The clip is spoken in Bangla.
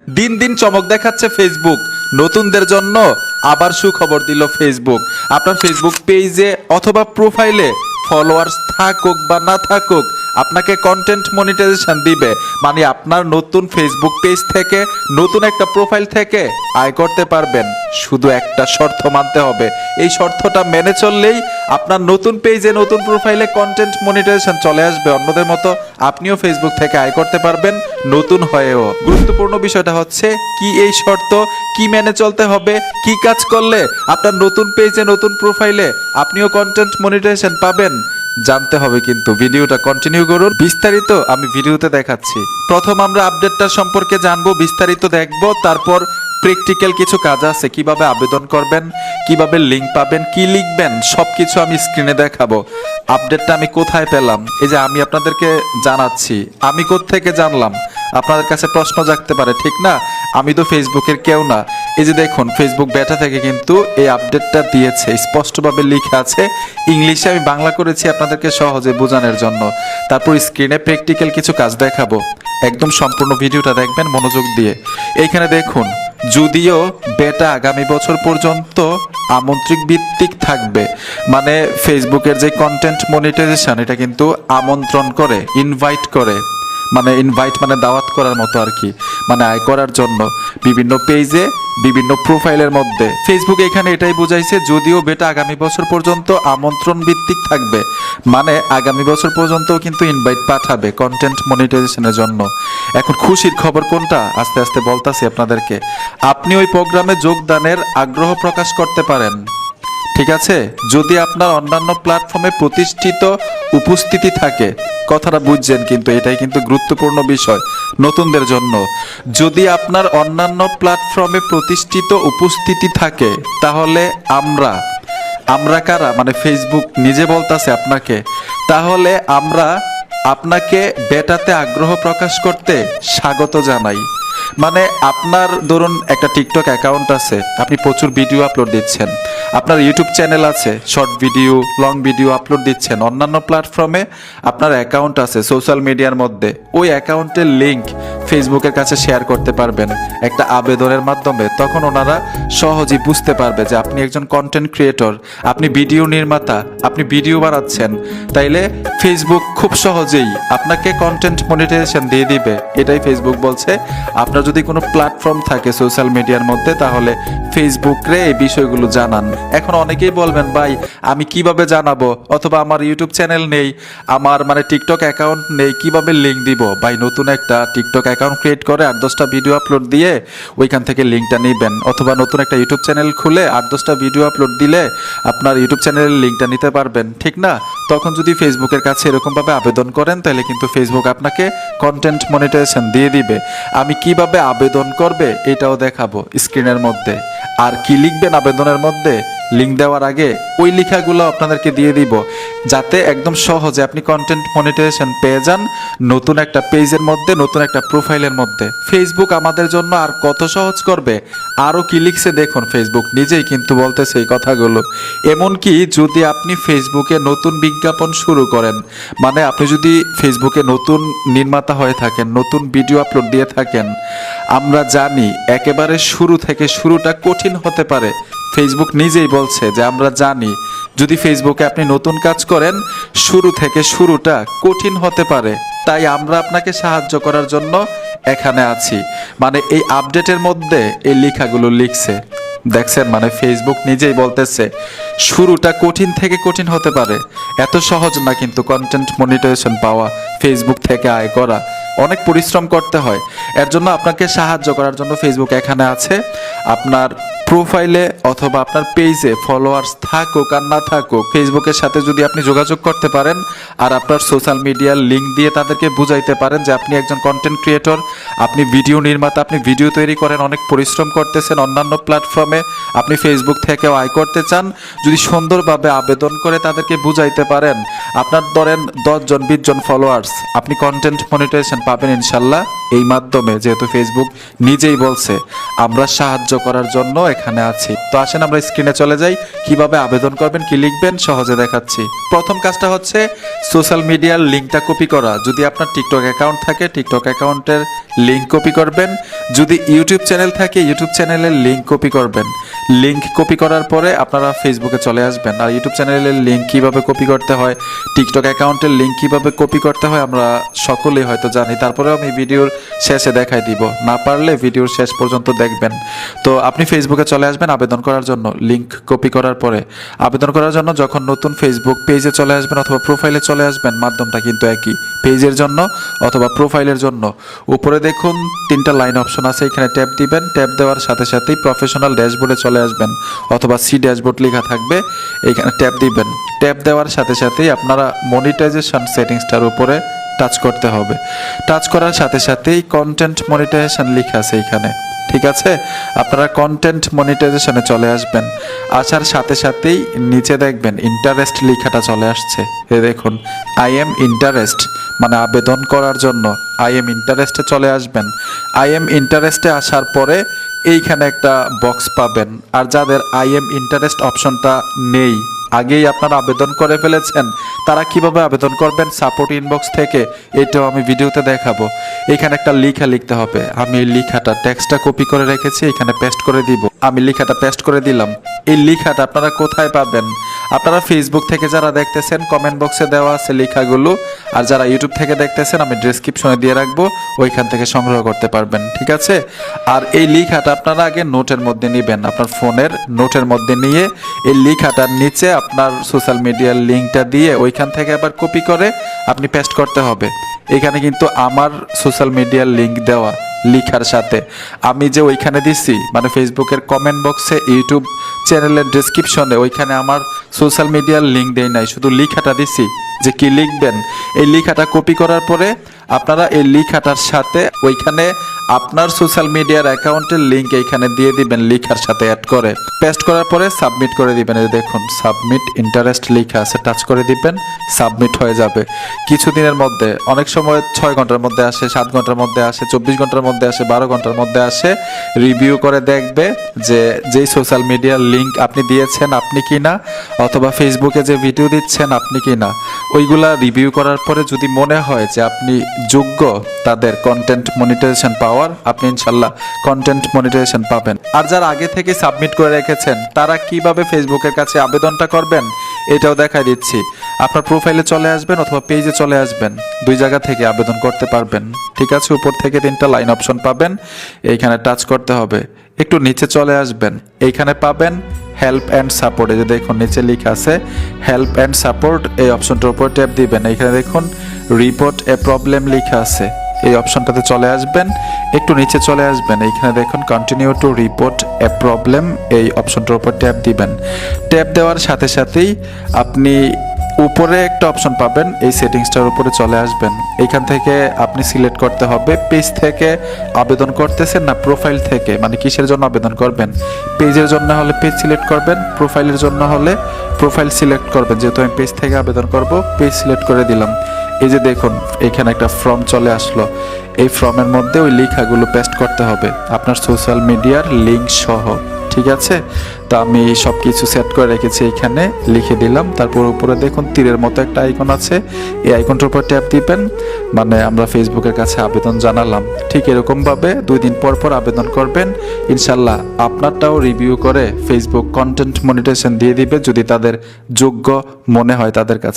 দিন দিন চমক দেখাচ্ছে ফেসবুক। নতুনদের জন্য আবার সুখবর দিল ফেসবুক। আপনার ফেসবুক পেজে অথবা প্রোফাইলে ফলোয়ার্স থাকুক বা না থাকুক, আপনাকে কন্টেন্ট মনিটাইজেশন দিবে। মানে আপনার নতুন ফেসবুক পেজ থেকে, নতুন একটা প্রোফাইল থেকে আয় করতে পারবেন। শুধু একটা শর্ত মানতে হবে। এই শর্তটা মেনে চললেই আপনার নতুন পেজে, নতুন প্রোফাইলে কন্টেন্ট মনিটাইজেশন চলে আসবে। অন্যদের মতো আপনিও ফেসবুক থেকে আয় করতে পারবেন নতুন হয়েও। গুরুত্বপূর্ণ বিষয়টা হচ্ছে কি এই শর্ত, কি মেনে চলতে হবে, কি কাজ করলে আপনার নতুন পেজে, নতুন প্রোফাইলে আপনিও কন্টেন্ট মনিটাইজেশন পাবেন জানতে হবে। কিন্তু ভিডিওটা কন্টিনিউ করুন, বিস্তারিত আমি ভিডিওতে দেখাচ্ছি। প্রথম আমরা আপডেটটা সম্পর্কে জানবো, বিস্তারিত দেখবো, তারপর প্র্যাকটিক্যাল কিছু কাজ আছে, কিভাবে আবেদন করবেন, কিভাবে লিংক পাবেন, কি লিখবেন, সবকিছু আমি স্ক্রিনে দেখাবো। আপডেটটা আমি কোথায় পেলাম, এই যে আমি আপনাদেরকে জানাচ্ছি। আমি কোত্থেকে জানলাম? আপনাদের কাছে প্রশ্ন জাগতে পারে, ঠিক না? আমি তো ফেসবুকের কেউ না। এই যে দেখুন, ফেসবুক বেটা থেকে কিন্তু এই আপডেটটা দিয়েছে, স্পষ্টভাবে লিখে আছে ইংলিশে। আমি বাংলা করেছি আপনাদেরকে সহজে বোঝানোর জন্য। তারপর স্ক্রিনে প্র্যাকটিক্যাল কিছু কাজ দেখাবো। একদম সম্পূর্ণ ভিডিওটা দেখবেন মনোযোগ দিয়ে। এইখানে দেখুন, যদিও বেটা আগামী বছর পর্যন্ত আমন্ত্রিত ভিত্তিক থাকবে, মানে ফেসবুকের যে কন্টেন্ট মনিটাইজেশন, এটা কিন্তু আমন্ত্রণ করে, ইনভাইট করে। মানে ইনভাইট মানে দাওয়াত করার মতো আর কি, মানে আয় করার জন্য বিভিন্ন পেজে, বিভিন্ন প্রোফাইলের মধ্যে। ফেসবুক এখানে এটাই বুঝাইছে, যদিও বেটা আগামী বছর পর্যন্ত আমন্ত্রণ ভিত্তিক থাকবে, মানে আগামী বছর পর্যন্ত কিন্তু ইনভাইট পাঠাবে কন্টেন্ট মনিটাইজেশনের জন্য। এখন খুশির খবর কোনটা আস্তে আস্তে বলতাছি আপনাদেরকে। আপনি ওই প্রোগ্রামে যোগদানের আগ্রহ প্রকাশ করতে পারেন, ঠিক আছে, যদি আপনার অন্যান্য প্ল্যাটফর্মে প্রতিষ্ঠিত উপস্থিতি থাকে। কথাটা বুঝছেন কিন্তু, এটাই কিন্তু গুরুত্বপূর্ণ বিষয় নতুনদের জন্য। যদি আপনার অন্যান্য প্ল্যাটফর্মে প্রতিষ্ঠিত উপস্থিতি থাকে, তাহলে আমরা কারা, মানে ফেসবুক নিজে বলতাছে আপনাকে, তাহলে আমরা আপনাকে বেটাতে আগ্রহ প্রকাশ করতে স্বাগত জানাই। মানে আপনার ধরুন একটা টিকটক অ্যাকাউন্ট আছে, আপনি প্রচুর ভিডিও আপলোড দিচ্ছেন, আপনার ইউটিউব চ্যানেল আছে, short video, long video upload দিচ্ছেন, অন্যান্য প্ল্যাটফর্মে আপনার অ্যাকাউন্ট আছে সোশ্যাল মিডিয়ার মধ্যে। ওই অ্যাকাউন্টের লিংক ফেসবুকের কাছে শেয়ার করতে পারবেন একটা আবেদনের মাধ্যমে। তখন ওনারা সহজেই বুঝতে পারবে যে আপনি একজন কন্টেন্ট ক্রিয়েটর, আপনি ভিডিও নির্মাতা, আপনি ভিডিও বানাচ্ছেন। তাইলে ফেসবুক খুব সহজেই আপনাকে কন্টেন্ট মনিটাইজেশন দিয়ে দিবে। এটাই ফেসবুক বলছে। আপনার যদি কোনো প্ল্যাটফর্ম থাকে সোশ্যাল মিডিয়ার মধ্যে, তাহলে ফেসবুকরে এই বিষয়গুলো জানান। এখন অনেকেই বলবেন, ভাই আমি কিভাবে জানাবো, অথবা আমার ইউটিউব চ্যানেল নেই, আমার মানে টিকটক অ্যাকাউন্ট নেই, কিভাবে লিঙ্ক দিব? ভাই নতুন একটা টিকটক অ্যাকাউন্ট ক্রিয়েট করে 8-10টা ভিডিও আপলোড দিয়ে ওইখান থেকে লিঙ্কটা নেবেন, অথবা নতুন একটা ইউটিউব চ্যানেল খুলে 8-10টা ভিডিও আপলোড দিলে আপনার ইউটিউব চ্যানেলের লিঙ্কটা নিতে পারবেন, ঠিক না? তখন যদি ফেসবুকের কাছে এরকমভাবে আবেদন করেন, তাহলে কিন্তু ফেসবুক আপনাকে কন্টেন্ট মনিটাইজেশন দিয়ে দিবে। আমি কিভাবে আবেদন করবে এটাও দেখাবো স্ক্রিনের মধ্যে। আর কি লিখবেন আবেদনের মধ্যে, লিঙ্ক দেওয়ার আগে ওই লেখাগুলো আপনাদেরকে দিয়ে দিব, যাতে একদম সহজে আপনি কন্টেন্ট মনিটাইজেশন পেয়ে যান নতুন একটা পেজের মধ্যে, নতুন একটা প্রোফাইলের মধ্যে। ফেসবুক আমাদের জন্য আর কত সহজ করবে। আরও কি লিখছে দেখুন, ফেসবুক নিজেই কিন্তু বলতেছে এই কথাগুলো। এমনকি যদি আপনি ফেসবুকে নতুন বিজ্ঞাপন শুরু করেন, মানে আপনি যদি ফেসবুকে নতুন নির্মাতা হয়ে থাকেন, নতুন ভিডিও আপলোড দিয়ে থাকেন, আমরা জানি একেবারে শুরু থেকে শুরুটা কঠিন হতে পারে। ফেসবুক নিজেই বলছে যে আমরা জানি, যদি ফেসবুকে আপনি নতুন কাজ করেন, শুরু থেকে শুরুটা কঠিন হতে পারে। তাই আমরা আপনাকে সাহায্য করার জন্য এখানে আছি। মানে এই আপডেটের মধ্যে এই লেখাগুলো লিখছে, দেখছেন? মানে ফেসবুক নিজেই বলতেছে শুরুটা কঠিন থেকে কঠিন হতে পারে। এত সহজ না কিন্তু কন্টেন্ট মনিটাইজেশন পাওয়া, ফেসবুক থেকে আয় করা, অনেক পরিশ্রম করতে হয়। এর জন্য আপনাকে সাহায্য করার জন্য ফেসবুক এখানে আছে। আপনার প্রোফাইলে অথবা আপনার পেজে ফলোয়ার্স থাকুক আর না থাকুক, ফেসবুকের সাথে যদি আপনি যোগাযোগ করতে পারেন আর আপনার সোশ্যাল মিডিয়ার লিঙ্ক দিয়ে তাদেরকে বুঝাইতে পারেন যে আপনি একজন কন্টেন্ট ক্রিয়েটর, আপনি ভিডিও নির্মাতা, আপনি ভিডিও তৈরি করেন, অনেক পরিশ্রম করতেছেন অন্যান্য প্ল্যাটফর্মে, আপনি ফেসবুক থেকেও আয় করতে চান, যদি সুন্দরভাবে আবেদন করে তাদেরকে বুঝাইতে পারেন, আপনার ধরেন 10 জন 20 জন ফলোয়ার্স, আপনি কন্টেন্ট মনিটাইজেশন পাবেন ইনশাল্লাহ এই মাধ্যমে। যেহেতু ফেসবুক নিজেই বলছে আমরা সাহায্য করার জন্য এখানে আছি। তো আসেন আমরা স্ক্রিনে চলে যাই, কিভাবে আবেদন করবেন, কি লিখবেন সহজে দেখাচ্ছি। প্রথম কাজটা হচ্ছে সোশ্যাল মিডিয়ার লিঙ্কটা কপি করা। যদি আপনার টিকটক অ্যাকাউন্ট থাকে টিকটক অ্যাকাউন্টের লিঙ্ক কপি করবেন, যদি ইউটিউব চ্যানেল থাকে ইউটিউব চ্যানেলের লিঙ্ক কপি করবেন। লিঙ্ক কপি করার পরে আপনারা ফেসবুকে চলে আসবেন। আর ইউটিউব চ্যানেলের লিঙ্ক কীভাবে কপি করতে হয়, টিকটক অ্যাকাউন্টের লিঙ্ক কীভাবে কপি করতে হয় আমরা সকলেই হয়তো জানি, তারপরেও আমি ভিডিওর শেষে দেখাই দিব, না পারলে ভিডিওর শেষ পর্যন্ত দেখবেন। তো আপনি ফেসবুকে চলে আসবেন আবেদন করার জন্য। লিঙ্ক কপি করার পরে আবেদন করার জন্য যখন নতুন ফেসবুক পেজে চলে আসবেন অথবা প্রোফাইলে চলে আসবেন, মাধ্যমটা কিন্তু একই, পেজের জন্য অথবা প্রোফাইলের জন্য। উপরে দেখুন 3টা লাইন অপশন আছে, এখানে ট্যাপ দিবেন। ট্যাপ দেওয়ার সাথে সাথেই প্রফেশনাল ড্যাশবোর্ডে চলে আসবেন অথবা সি ড্যাশবোর্ড লেখা থাকবে, এখানে ট্যাপ দিবেন। ট্যাপ দেওয়ার সাথে সাথেই আপনারা মনিটাইজেশন সেটিংসটার উপরে টাচ করতে হবে। টাচ করার সাথে সাথেই কন্টেন্ট মনিটাইজেশন লেখা আছে এখানে, ঠিক আছে? আপনারা কন্টেন্ট মনিটাইজেশনে চলে আসবেন। আসার সাথে সাথেই নিচে দেখবেন ইন্টারেস্ট লেখাটা চলে আসছে। এ দেখুন আই এম ইন্টারেস্ট, মানে আবেদন করার জন্য আই এম ইন্টারেস্টে চলে আসবেন। আই এম ইন্টারেস্টে আসার পরে এইখানে একটা বক্স পাবেন। আর যাদের আই এম ইন্টারেস্ট অপশনটা নেই, আগেই আপনারা আবেদন করে ফেলেছেন, তারা কিভাবে আবেদন করবেন সাপোর্ট ইনবক্স থেকে এটাও আমি ভিডিওতে দেখাবো। এখানে একটা লেখা লিখতে হবে। আমি এই লেখাটা টেক্সটটা কপি করে রেখেছি, এখানে পেস্ট করে দিব। আমি লেখাটা পেস্ট করে দিলাম। এই লেখাটা আপনারা কোথায় পাবেন? আপনারা ফেসবুক থেকে যারা দেখতেছেন কমেন্ট বক্সে দেওয়া আছে লেখাগুলো, আর যারা ইউটিউব থেকে দেখতেছেন আমি ডেসক্রিপশনে দিয়ে রাখবো, ওইখান থেকে সংগ্রহ করতে পারবেন, ঠিক আছে? আর এই লেখাটা আপনারা আগে নোটের মধ্যে নেবেন, আপনার ফোনের নোটের মধ্যে নিয়ে এই লেখাটার নিচে আপনার সোশ্যাল মিডিয়ার লিঙ্কটা দিয়ে ওইখান থেকে আবার কপি করে আপনি পেস্ট করতে হবে। এখানে কিন্তু আমার সোশ্যাল মিডিয়ার লিঙ্ক দেওয়া লিখার সাথে আমি যে ওইখানে দিছি, মানে ফেসবুকের কমেন্ট বক্সে ইউটিউব চ্যানেলের ডেসক্রিপশনে ওইখানে আমার সোশ্যাল মিডিয়ার লিঙ্ক দেই নাই, শুধু লেখাটা দিছি যে কি লিখবেন। এই লেখাটা কপি করার পরে আপনারা এই লেখাটার সাথে ওইখানে আপনার সোশ্যাল মিডিয়ার অ্যাকাউন্টের লিঙ্ক এইখানে দিয়ে দিবেন, লেখার সাথে অ্যাড করে পেস্ট করার পরে সাবমিট করে দিবেন। এই দেখুন সাবমিট ইন্টারেস্ট লেখা আছে, টাচ করে দিবেন, সাবমিট হয়ে যাবে কিছুদিনের মধ্যে। অনেক সময় 6 ঘন্টার মধ্যে আসে, 7 ঘন্টার মধ্যে আসে, 24 ঘন্টার মধ্যে আসে, 12 ঘন্টার মধ্যে আসে। রিভিউ করে দেখবে যে যেই সোশ্যাল মিডিয়ার লিঙ্ক আপনি দিয়েছেন আপনি কি না, অথবা ফেসবুকে যে ভিডিও দিচ্ছেন আপনি কি না, ওইগুলা রিভিউ করার পরে যদি মনে হয় যে আপনি যোগ্য তাদের কন্টেন্ট মনিটাইজেশন পাওয়ার, আপনি ইনশাল্লাহ কন্টেন্ট মনিটাইজেশন পাবেন। আর যারা আগে থেকে সাবমিট করে রেখেছেন তারা কিভাবে ফেসবুকের কাছে আবেদনটা করবেন এটাও দেখাই দিচ্ছি। আপনার প্রোফাইলে চলে আসবেন অথবা পেজে চলে আসবেন, 2 জায়গা থেকে আবেদন করতে পারবেন, ঠিক আছে? উপর থেকে 3টা লাইন অপশন পাবেন, এইখানে টাচ করতে হবে। একটু নিচে চলে আসবেন, এইখানে পাবেন হেল্প অ্যান্ড সাপোর্ট। এই যে দেখুন নিচে লেখা আছে হেল্প অ্যান্ড সাপোর্ট, এই অপশনটার উপর ট্যাপ দিবেন। এখানে দেখুন রিপোর্ট এ প্রবলেম লেখা আছে, এই অপশনটাতে চলে আসবেন। একটু নিচে চলে আসবেন, এইখানে দেখুন continue to report A problem, এই অপশনটার উপর ট্যাপ দিবেন। ট্যাপ দেওয়ার সাথে সাথেই আপনি উপরে একটা অপশন পাবেন, এই সেটিংসটার উপরে চলে আসবেন। এইখান থেকে আপনি সিলেক্ট করতে হবে পেজ থেকে আবেদন করতেছেন না প্রোফাইল থেকে, মানে কিসের জন্য আবেদন করবেন। পেজের জন্য হলে পেজ সিলেক্ট করবেন, প্রোফাইলের জন্য হলে প্রোফাইল সিলেক্ট করবেন। যেহেতু আমি পেজ থেকে আবেদন করব, পেজ সিলেক্ট করে দিলাম। এই যে দেখুন এখানে একটা ফর্ম চলে আসলো, এই ফর্মের মধ্যে ওই লেখাগুলো পেস্ট করতে হবে আপনার সোশ্যাল মিডিয়ার লিঙ্ক সহ, ঠিক আছে? তো আমি সব কিছু সেট করে রেখেছি, এখানে লিখে দিলাম। তারপর উপরে দেখুন তীরের মতো একটা আইকন আছে, এই আইকনটার উপর ট্যাপ দিবেন, মানে আমরা ফেসবুকের কাছে আবেদন জানালাম। ঠিক এরকমভাবে 2 দিন পর পর আবেদন করবেন, ইনশাল্লাহ আপনারটাও রিভিউ করে ফেসবুক কন্টেন্ট মনিটাইজেশন দিয়ে দিবে যদি তাদের যোগ্য মনে হয় তাদের কাছে।